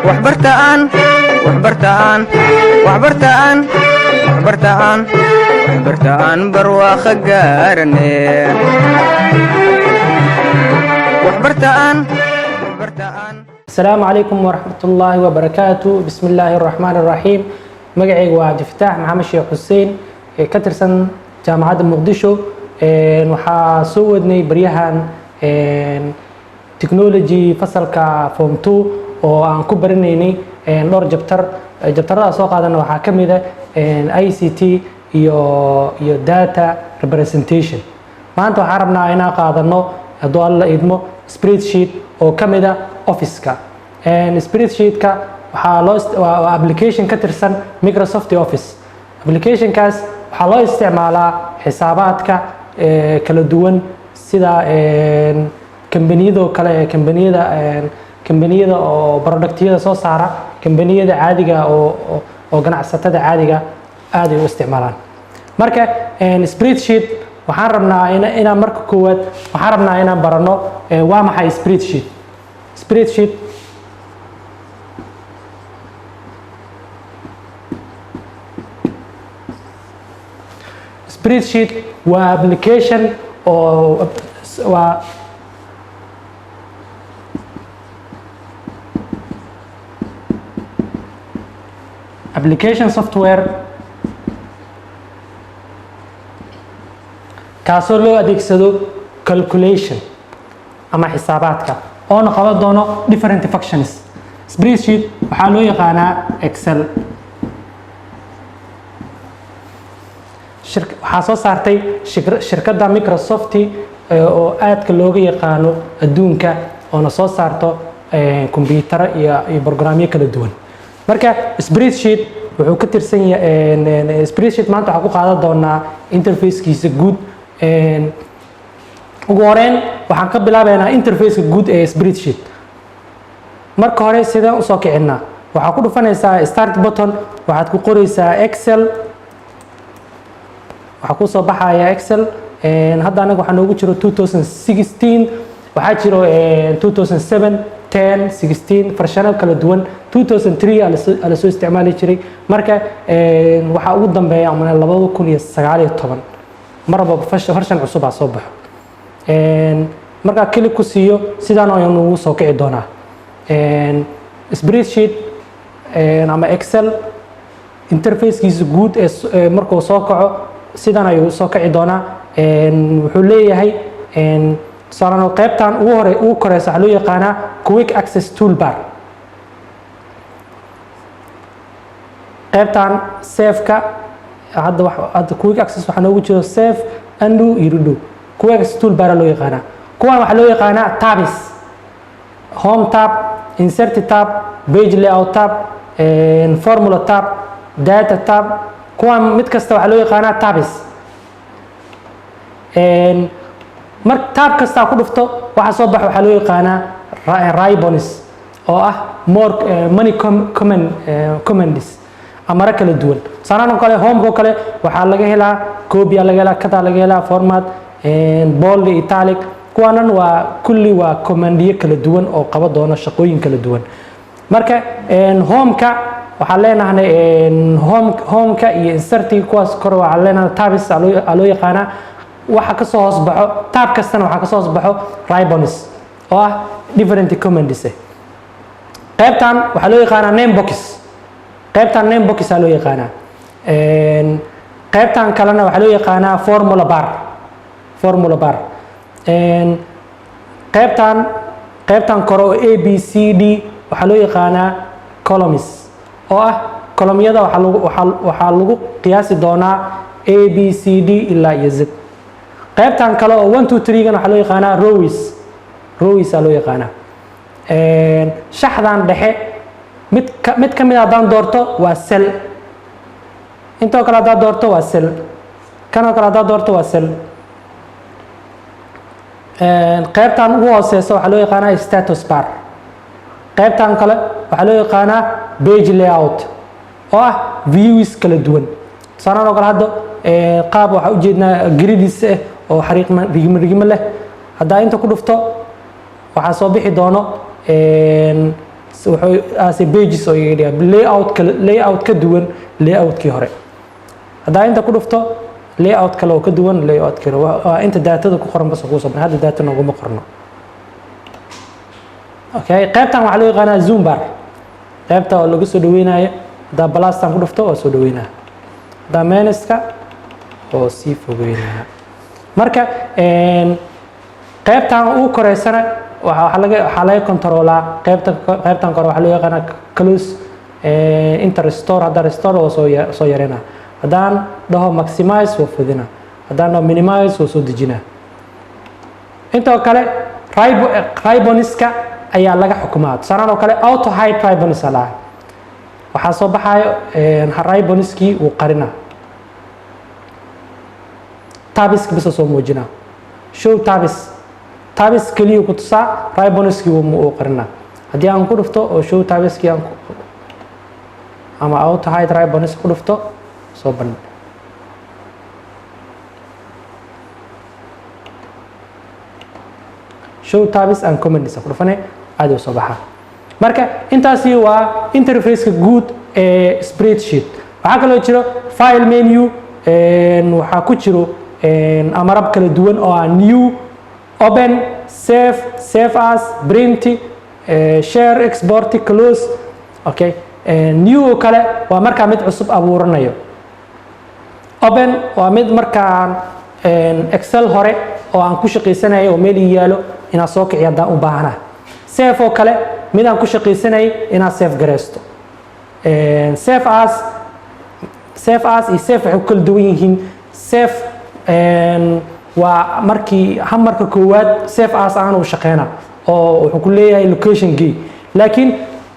waxbartaan waxbartaan waxbartaan waxbartaan waxbartaan barwaaqo gaarane waxbartaan waxbartaan. السلام عليكم ورحمة الله وبركاته. بسم الله الرحمن الرحيم. مقعي وعبد الفتاح محمد شيخ حسين كترسن جامعة مقدشو وحا سودني بريهان تكنولوجي فصل كفوم 2 وعن كبرنيني نور جبتر سوق هذا وحا كميدة ICT iyo data representation. maanta waxaan rabnaa inaan qaadano hadduu alla idmo spreadsheet oo ka mid ah office-ka. Spreadsheet-ka waa application ka tirsan Microsoft Office. Application-kaas waxaa loo isticmaalaa xisaabaadka kala duwan sida kambaniyada kale kambaniyada oo productyada soo saara, kambaniyada caadiga oo ganacsatada caadiga aad ay u isticmaalaan. marka spreadsheet waxaan rabnaa inaan marka koowaad waxaan rabnaa inaan barano waa maxay spreadsheet waa application oo waa application software kaasoo loo adeegsado calculation ama xisaabaadka oo qaban doono different functions. Spreadsheet waxaa loo yaqaanaa Excel. waxaa soo saartay shirkadda Microsoft oo aadka looga yaqaano adduunka oo soo saarto kombiyuutaro iyo barnaamijyo kala duwan. marka spreadsheet wuxuu ka tirsan yahay spreadsheet maanta waxaan ku qaadan doonaa interface-kiisa guud. ugu horeyn waxaan ka bilaabaynaa interface-ka guud ee spreadsheet. marka hore sidaan usoo kicinaa waxaa ku dhufanaysaa start button, waxaad ku qoraysaa Excel, waxaa kusoo baxaya Excel. hadda anaga waxaa noogu jiro 2016, waxaa jiro 2007, 10, 16 farshano kala duwan. 2003 ala soo isticmaali jiray. marka waxaa ugu dambeeya 2019 marba farshan cusub aa soo baxo. markaa kili ku siiyo sidaan ayaan ugu soo kici doonaa spreadsheet ama Excel interface-kiisa guud ee markuu soo kaco sidaan ayuu soo kici doonaa. wuxuu leeyahay tusaale qaybtan ugu koreysa waxaa loo yaqaanaa quick access toolbar. qaybtan save-ka hadda quick access waxaa noogu jiro save, undo iyo redo. quick access toolbar loo yaqaanaa. kuwan waxaa loo yaqaanaa tabs: home tab, insert tab, page layout tab, formula tab, data tab. kuwan mid kasta waxaa loo yaqaanaa tabs. marka tab kasta ku dhufto waxa soo baxo waxaa loo yaqaanaa ribbons oo ah many commands amara kala duwan. sanadoo kale home kale waxaa laga helaa copy, laga helaa cut, laga helaa format, bold, italic. kuwanan waa kulli waa commandiyo kala duwan oo qaba doona shaqooyin kala duwan. marka home-ka waxaa leenahay home-ka iyo insert kuwaas kor waxaa leenahay tabs loo yaqaanaa. waxa ka soo hoos baxo tab kastana waxaa ka soo hoos baxo ribbons oo ah different commands. qaybtan waxaa loo yaqaanaa name box. qaybtan name box loo yaqaanaa. qaybtan kalena waxaa loo yaqaanaa formula bar. qaybtan kore oo ABCD waxaa loo yaqaanaa columns oo ah kolomyada waxaa lagu qiyaasi doonaa ABCD ilaa iyo Z. qaybtan kale oo 1 2 3 gan waxaa loo yaqaanaa rows loo yaqaanaa. shaxdan dhexe mid ka mid haddaan doorto waa cell. intoo kale haddaad doorto waa cell. kanoo kale haddaad doorto waa cell. qaybtan ugu hooseysa waxaa loo yaqaanaa status bar. qaybtan kale waxaa loo yaqaanaa page layout oo ah views kala duwan. sanadoo kale hadda qaab waxaa ujeednaa gridis oo rigmo leh. haddaa inta ku dhufto waxaa soo bixi doono wuxuu aasay pages oo iga dhigaa layout ka duwan layoutkii hore. haddaa inta ku dhufto layout kale oo ka duwan layoutkii hore waa inta daatada ku qoran bas kuu soo baxay. hadda daata nooguma qorno. okay qaybtan waxaa loo yaqaanaa zoom bar, qaybta oo lagu soo dhaweynayo. haddaa balastan ku dhufto waa soo dhaweynaya, haddaa menuska oo sii fogeynaya. marka qaybtan ugu koreysana waxaa laga controlaa qaybtan kore waxaa loo yaqaanaa close inta restore. haddaa restore oo soo yareyna, haddaan dhaho maximize waa fudina, haddaan dhaho minimize waa soo dejina. intoo kale riboniska ayaa laga xukumaa. tusaalaan oo kale auto hide ribonis laha, waxaa soo baxayo riboniskii wuu qarina, tabiska bisa soo muujina. show tabis keliya ku tusaa, riboniskii wuu qarina. haddii aan ku dhufto oo show tabiskii ama auto hide ribonis ku dhufto soo bandhig. show tabis and comments ku dhufane aad u soo baxaa. marka intaasi waa interface-ka guud ee spreadsheet. waxaa kaloo jiro file menu, waxaa ku jiro amarab kala duwan oo ah new, open, save as, print, share, export, close. okay new oo kale waa markaa mid cusub abuuranayo. open waa mid markaan excel hore oo aan ku shaqaysanayo oo meel ii yaalo inaad soo kiciyo haddaan u baahana. save oo kale mid aan ku shaqaysanayay inaad save gareysto. save as iyo save waxay ku kala duwan yihiin. save waa markii marka koowaad save as aan u shaqeyna oo wuxuu ku leeyahay location gay, laakiin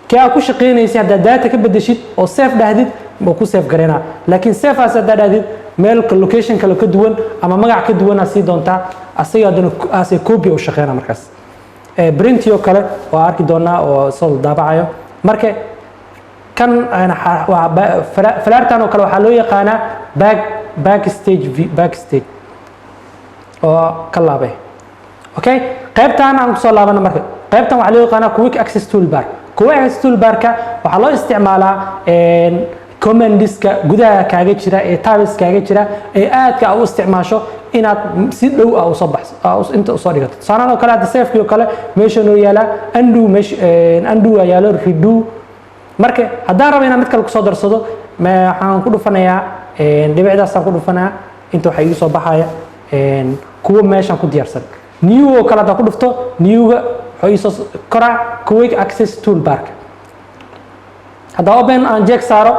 kii aad ku shaqeynaysay haddaad data ka bedeshid oo save dhahdid ma ku save gareynaa. laakiin save as haddaad dhahdid meel location kale ka duwan ama magac ka duwan aad sii doontaa, asaga haddana aasay copy u shaqeyna. markaas printi oo kale waa arki doonaa oo soo daabacayo. marka kan falaartan oo kale waxaa loo yaqaanaa backstage oo ka laabay. okay qaybtan aan kusoo laabana. marka qaybtan waxaa loo yaqaanaa quick access toolbar. quick access toolbarka waxaa loo isticmaalaa commandiska gudaha kaaga jira ee tabs kaaga jira ee aadka u isticmaasho inaad si dhow ah usoo baxso inta usoo dhigato. tusaalaan oo kale hadda safekii oo kale meesha noo yaala undo yaalo redo. marka haddaan rabo inaan mid kale kusoo darsado waxaan ku dhufanayaa dhibicdaasaan ku dhufanaa, inta waxaa igu soo baxaya kuwa meeshaan ku diyaarsan. new oo kale haddaan ku dhufto newga wuxuu iisoo koraa quick access toolbarka. haddaa open aan jeeg saaro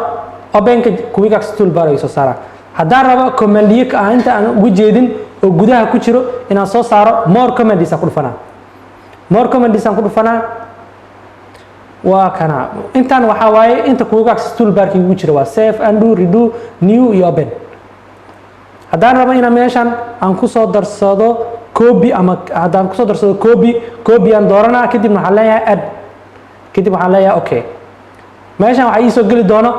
openka quick access toolbar ay soo saaraan. haddaan rabo commandiyo inta aan ugu jeedin oo gudaha ku jiro inaan soo saaro more commands aan ku dhufanaa. more commands aan ku dhufanaa waa kana. intaan waxaa waaye inta quick access toolbarka ugu jira waa save, undo, redo, new iyo open. haddaan rabo inaan meeshan aan kusoo darsado copy ama haddaan kusoo darsado copy aan dooranaa, kadibna waxaan leeyahay add, kadib waxaan leeyahay okay. meeshan waxaa ii soo geli doono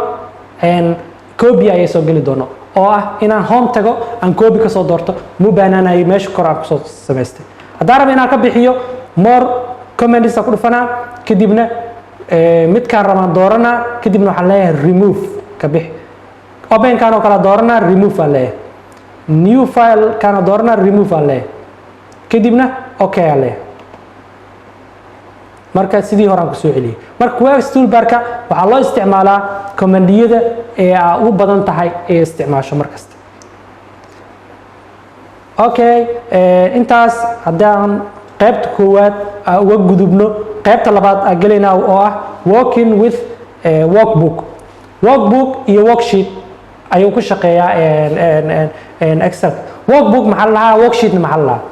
copy ayaa soo geli doono oo ah inaan home tago aan copy ka soo doorto mu baanaanayo meesha kor aan kusoo samaystay. haddaan rabo inaan ka bixiyo more commands aan ku dhufanaa, kadibna midkaan rabaan dooranaa, kadibna waxaan leeyahay remove ka bixi. openkaan oo kala dooranaa remove aan leeyahay. new file kaana dooranaa remove aan leeyahay, kadibna okay aan leeyahay. marka sidii hore aan ku soo celiyay. marka quick access toolbarka waxaa loo isticmaalaa commandiyada ee ugu badan tahay ee isticmaasho markasta. okay intaas haddaan qaybta koowaad uga gudubno, qaybta labaad aan gelaynaa oo ah working with workbook iyo worksheet ayuu ku shaqeeyaa excel. workbook maxaa la lahaa, worksheetna maxaa la lahaa.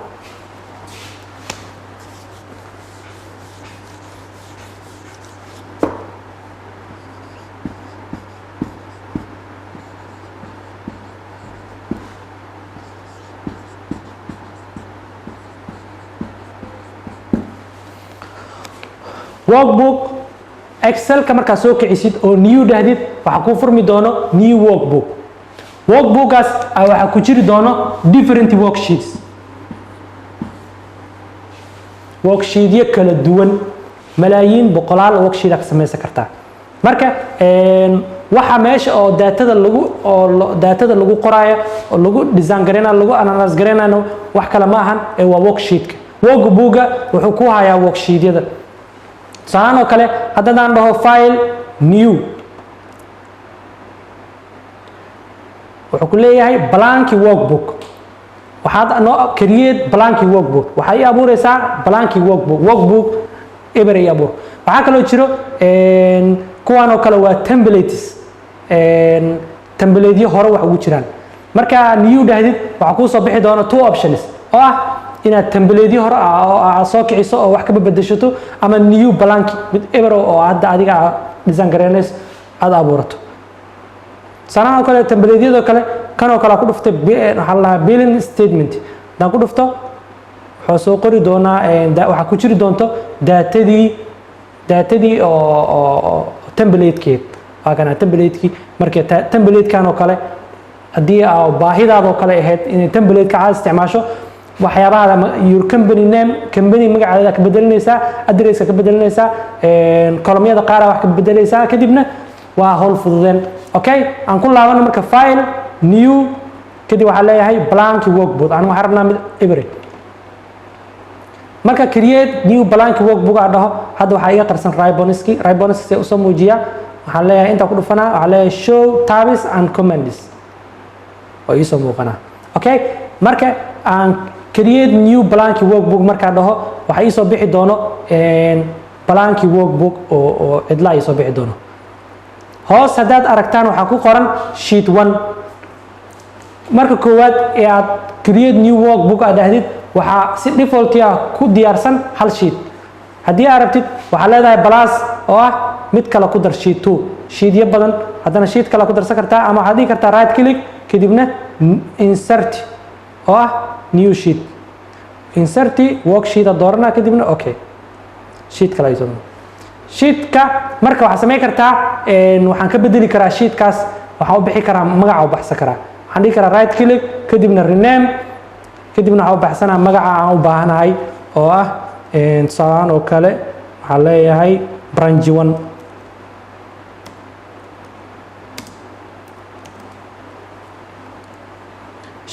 workbook excelka markaa soo kicisid oo new dhahdid waxaa kuu furmi doono new workbook. workbookgaas waxaa ku jiri doono different worksheets, worksheetyo kala duwan malaayiin boqolaal worksheet ka samaysan kartaa marka waxa meesha oo daatada lagu qoraayo oo lagu design gareynayo lagu analyze gareynayo wax kale ma ahan ee waa worksheetka workbook-ga wuxuu ku hayaa worksheetyada saano kale haddaan dhaho file new wuxuu ku leeyahay blank workbook waxaad noo create blank workbook waxay abuuraysaa blank workbook every abuur waxa kale oo jiro kuwan oo kale waa templates hore wax ugu jiraan marka new dhahdid waxa ku soo bixi doona two options oo ah inaad template hore soo kiciso oo wax ka bedeshato ama new blank with ever oo hadda adiga design gareynayso aad abuurato sanadoo kale template-yada kale kan oo kale ku dhuftay waxa la billing statement dan ku dhufto wuxuu soo qori doonaa waxa ku jiri doonto daatadii oo template-keed waa kana template-kii markii template-kan oo kale haddii baahidaada oo kale ahayd in template-ka aad isticmaasho waxyaabaha your company name company magaceeda ka bedelinaysaa address ka bedelinaysaa kolomyada qaar wax ka bedelinaysaa kadibna waa hawl fududeen okay aan ku laabano marka file new kadib waxa leeyahay blank workbook aan waxaan rabnaa mid every marka create new blank workbook aan dhaho hadda waxa iga qarsan ribbonski u soo muujiya waxaan leeyahay inta ku dhufanaa waxaan leeyahay show tabs and commands oo ii soo muuqana okay marka aan create new blank workbook marka dhaho waxa ii soo bixi doono blank workbook oo cidla ii soo bixi doono hoos haddaad aragtaan waxaa ku qoran sheet 1 marka koowaad ee aad create new workbook aad dhahdid waxaa si default ah ku diyaarsan hal sheet haddii aad rabtid waxaa leedahay plus oo ah mid kale ku dar sheet 2 sheetyo badan haddana sheet kale ku darsan kartaa ama waxaad dhigi kartaa right click kadibna insert oo ah new sheet insert worksheet doorana kadibna okay sheet kale ayuu sheetka marka waxa sameey kartaa waxaan ka bedeli karaa sheetkaas waxa u bixi karaa magaca u baxsan karaa waxaan dhigi karaa right click kadibna rename kadibna waxa u baxsanaa magaca aan u baahanahay oo ah tusaale oo kale waxa leeyahay branch 1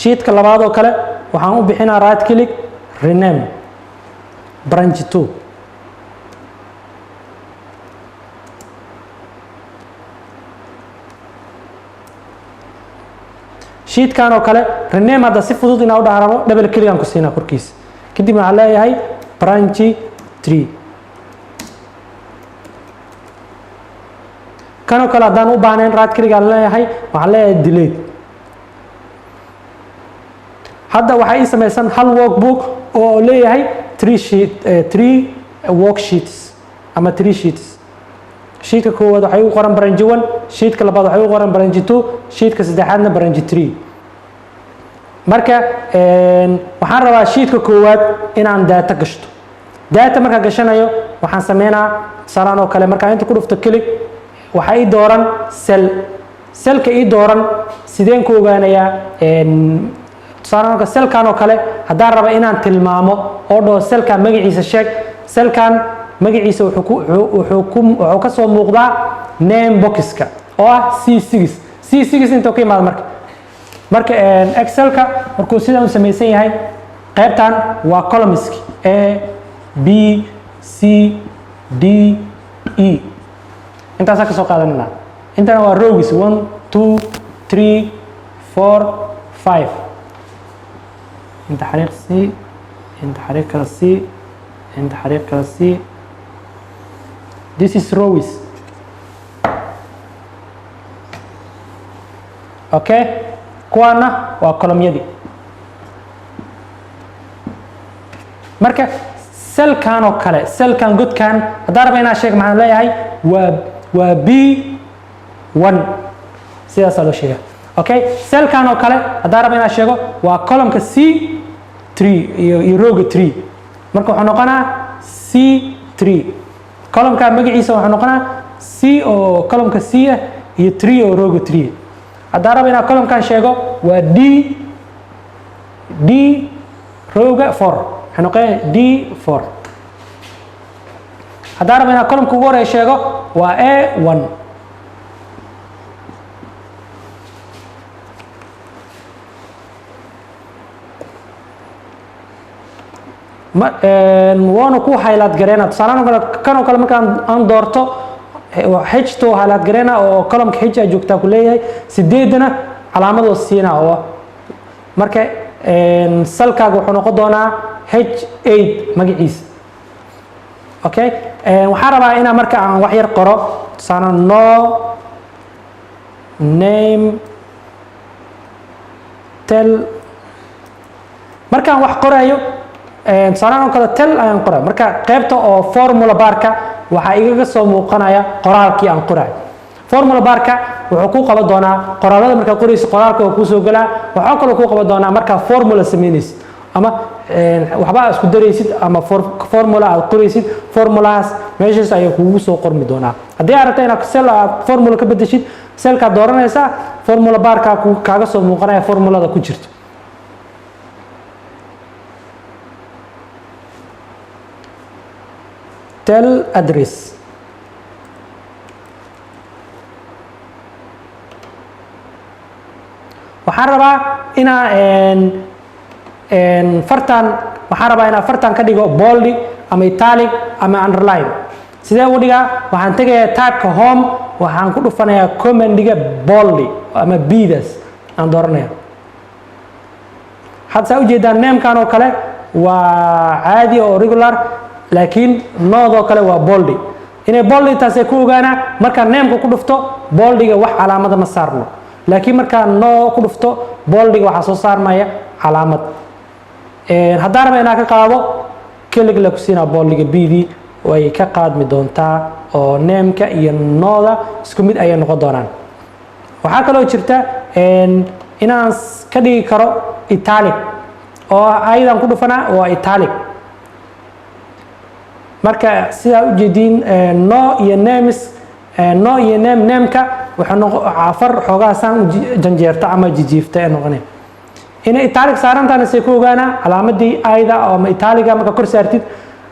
sheetka labaad oo kale waxaan u bixinaa right click rename branch 2 sheetkan oo kale rename hadda si fudud inaa u dhaaramo double click aan ku siinaa korkiisa kadib waxaan leeyahay branch 3 kan oo kale haddaan u baahnayn right click aan leeyahay waxaan leeyahay delete hadda waxay ii samaysan hal workbook oo leeyahay 3 worksheets ama 3 sheets sheetka koowaad waxay u qoran branch 1 sheetka labaad waxay u qoran branch 2 sheetka saddexaadna branch 3 marka waxaan rabaa sheetka koowaad inaan data gashto data marka gashanayo waxaan sameynaa salaan oo kale marka inta ku dhufto click waxa ii dooran cell-ka ii dooran sideen ku ogaanayaa salaan cell-kan oo kale haddaan raba inaan tilmaamo oo dhaho cell-kan magaciisa sheeg cell-kan magaciisa wuxuu ka soo muuqdaa name boxka oo ah C6 inta ka imaado marka Excel-ka markuu sidan u samaysan yahay qaybtan waa columnski A B C D E intaas ka soo qaadanina intana waa rows 1 2 3 4 5 inta xariiq C inta xariiq kala C inta xariiq kala C this is rows okay kuwana waa kolomyadii marka cell-kan oo kale cell-kan godkan haddaan raba inaan sheego maxaan leeyahay waa B1 sidaasaa loo sheegaa okay cell-kan oo kale haddaan raba inaan sheego waa columnka C3 iyo rowga 3 marka wuxuu noqonaa C3 columnka magaciisa wuxuu noqonaa C oo columnka C ah iyo 3 oo rowga 3 haddaan raba inaan columnkan sheego waa D rowga 4 waxay noqonaya D4 haddaan rabo inaan columnka ugu horeeya sheego waa A1 waana ku highlight gareena tusaale kan oo kale markaan aan doorto h2 highlight gareena oo columnka h ay joogtaa ku leeyahay 8dana calaamadoo siina oo marka salkaaga wuxuu noqon doonaa h8 magaciisa okay waxaan rabaa inaan marka aan wax yar qoro tusaale no name tel markaan wax qorayo tusaale oo kale tel ayaan qoray marka qaybta oo formula barka waxa igaga soo muuqanaya qoraalkii aan qoray formula barka wuxuu ku qaban doonaa qoraalada marka qorayso qoraalka oo ku soo galaa waxa kale ku qaban doonaa marka formula sameynaysid ama waxba isku daraysid ama formula aad qoraysid formulaas meeshaas ayaa kugu soo qormi doonaa haddii aad rabto inaad cell aad formula ka bedeshid cellka dooranaysa formula barka kaaga soo muuqanaya formulada ku jirto tel address waxaan rabaa inaan fartan ka dhigo bold ama italic ama underline sidee u dhigaa waxaan tegayaa tabka home waxaan ku dhufanayaa commandiga bold ama bdas aan dooranaya hadda saa ujeedaan namekan oo kale waa caadi oo regular laakiin noodoo kale waa bold inay bold taasay ku ogaana markaan nameka ku dhufto boldiga wax calaamada ma saarno laakiin markaan no ku dhufto boldiga waxaa soo saarmaya calaamad haddaan raba inaan ka qaado kelig la ku siinaa boldiga bd way ka qaadmi doontaa oo nameka iyo nooda isku mid ayay noqon doonaan waxaa kaloo jirta inaan ka dhigi karo italic oo ayadan ku dhufanaa waa italic marka sidaa ujeediin no iyo names no iyo nameka afar xoogaasaan janjeerta ama jijiifta ee noqonay inay italic saarantaana say ku ogaana calaamadii ayda ama italiga marka kor saartid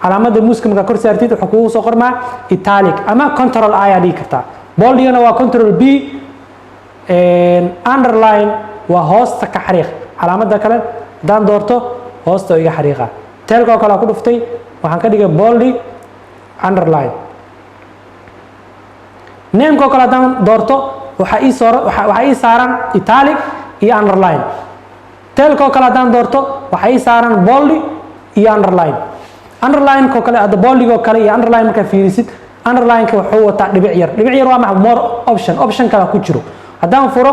calaamada muuska marka kor saartid wuxuu kugu soo qormaa italic ama control I aad dhigi kartaa boldigana waa control B underline waa hoosta ka xariiq calaamada kale haddaan doorto hoosta iga xariiqa telka oo kale ku dhuftay waxaan ka dhigay boldi underline nameka oo kale haddaan doorto waxaa ii saaran italic iyo underline telka oo kale haddaan doorto waxaa ii saaran boldi iyo underline underlineko kale hadda boldigoo kale iyo underline markaa fiirisid underlineka wuxuu wataa dhibic yar waa maxa more option kale ku jiro haddaan furo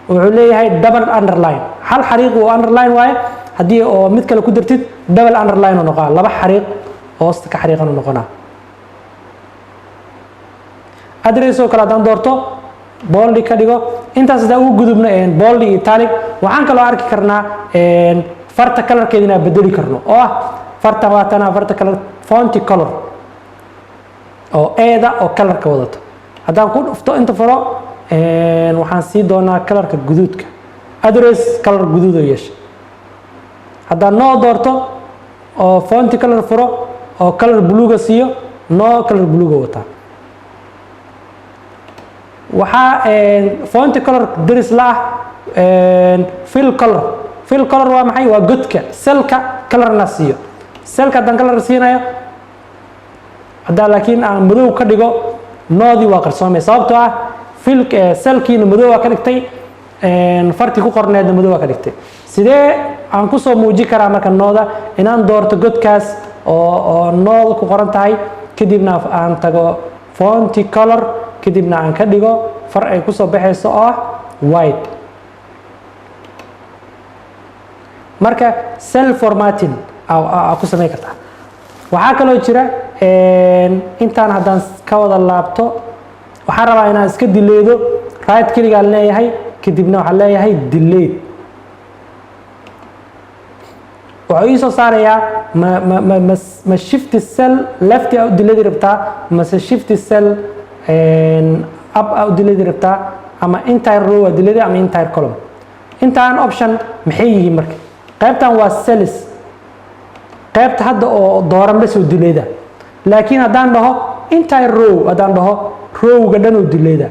wuxuu leeyahay double underline hal xariiq oo underline waaye haddii oo mid kale ku dartid double underline oo noqonaa laba xariiq hoosta ka xariiqan oo noqonaa address oo kale haddaan doorto boldi ka dhigo intaas haddaan ugu gudubno boldi iyo italic waxaan kaloo arki karnaa farta colorkeeda inaan bedeli karno oo ah farta waatana farta color fonty color oo eeda oo colorka wadato haddaan ku dhufto inta furo waxaan sii doonaa colorka guduudka address color guduud oo yeesha haddaan no doorto oo fonty color furo oo color bluega siiyo no color bluega wataa waxaa fonty color deris la ah fill color waa maxay waa godka selka colorna siiyo selka haddaan color siinayo haddaan laakiin aan madow ka dhigo noodii waa qarsoomay sababtoo ah selkiina madow waa ka dhigtay fartii ku qorneedna madow waa ka dhigtay sidee aan kusoo muujin karaa marka nooda inaan doorto godkaas oo nooda ku qoran tahay kadibna aan tago fonty color kadibna aan ka dhigo far ay kusoo baxayso oo ah white marka cell formatting ku samayn kartaa waxaa kaloo jira intaan haddaan ka wada laabto waxaan rabaa inaan iska dileedo right keligaan leeyahay kadibna waxaan leeyahay delete wuxuu ii soo saarayaa ma shift cell left a u dileedi rabtaa mase shift cell up a u dileedi rabtaa ama entire row a dileedi ama entire column intaan option maxay yihiin marka qaybtan waa cells qaybta hadda oo dooran bas u dileeda laakiin haddaan dhaho entire row haddaan dhaho rowga dhan oo dilayda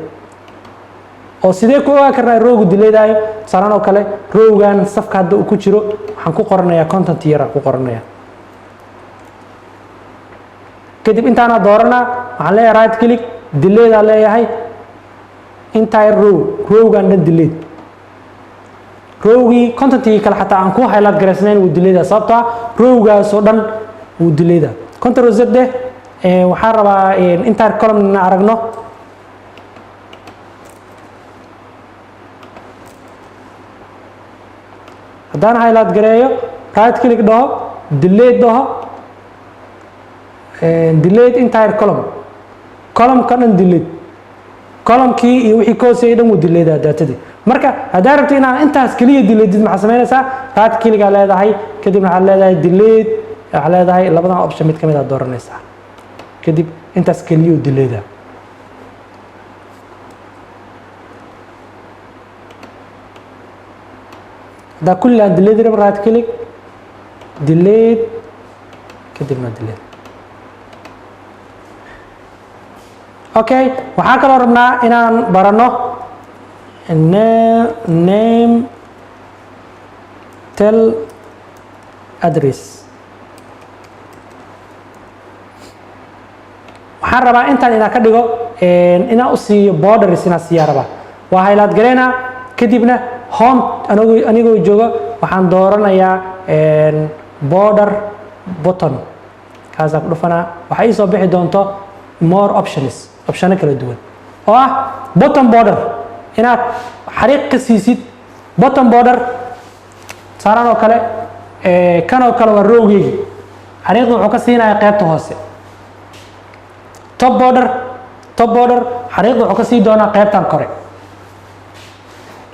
oo sidee ku ogaan karnaa rowgu dilaydaayo tusaalahan oo kale rowgan safka hadda uu ku jiro waxaan ku qoranayaa content yar ku qoranaya kadib intaana dooranaa waxaan leeyahay right click delayda leeyahay entire rowgan dhan delayed rowgii contentkii kale xataa aan ku highlight garaysnayn wuu delayda sababtoo ah rowgaas oo dhan wuu delayda control z waxaan rabaa entire column in aragno haddaan highlight gareeyo right click dhaho delete dhaho delete entire column ka dhan delete columnkii iyo wixii ka hooseeyay dhan wuu delaydaa daatadii marka haddaad rabto inaad intaas keliya delaytid maxaa samaynaysaa right click aa leedahay kadibna waxaad leedahay delete waxaad leedahay labadan option mid ka mid aad dooranaysaa kadib intaas keliya u delaydaa haddaa kulli aan delete rabo right click delete kadibna delete okay waxaan kaloo rabnaa inaan barano name tell address waxaan rabaa intaan inaan ka dhigo inaan u siiyo borders inaan siiyaa rabaa waa highlight gareynaa kadibna home anigoo jooga waxaan dooranayaa border button kaasaan ku dhufanaa waxaa ii soo bixi doonto more optiono kala duwan oo ah bottom border inaad xariiq ka siisid bottom border saaran oo kale kan oo kale waa rowgeygii xariiqda wuxuu ka siinaya qaybta hoose top border xariiqda wuxuu ka sii doonaa qaybtan kore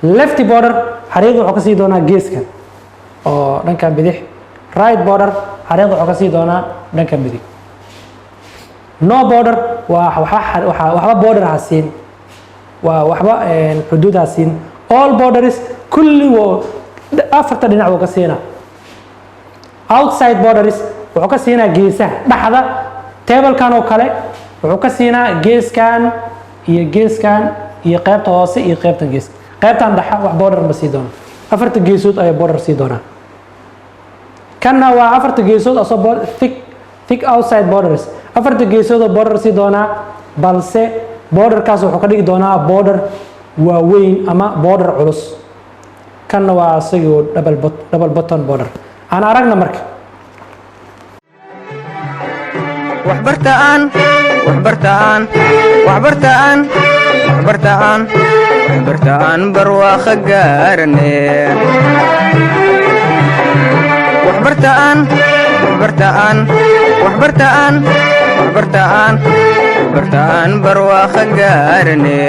left border xariiqda wuxuu ka sii doonaa geeskan oo dhankan bidix right border xariiqda wuxuu ka sii doonaa dhankan midig no border waa waxba border ha siin waa waxba xuduud ha siin all borders kulli afarta dhinac wuu ka siinaa outside borders wuxuu ka siinaa geesaha dhexda tablekan oo kale wuxuu ka siinaa geeskan iyo qaybta hoose iyo qaybtan geeska qaybtan dhexa wax border ma sii doono afarta geesood ayaa border sii doonaa kanna waa afarta geesood asoo thick outside borders afarta geesood oo border sii doonaa balse borderkaas wuxuu ka dhigi doonaa border waaweyn ama border culus kanna waa isagoo double button border aan aragna marka waxbartaan barwaaqo gaarane waxbartaan barwaaqo gaarane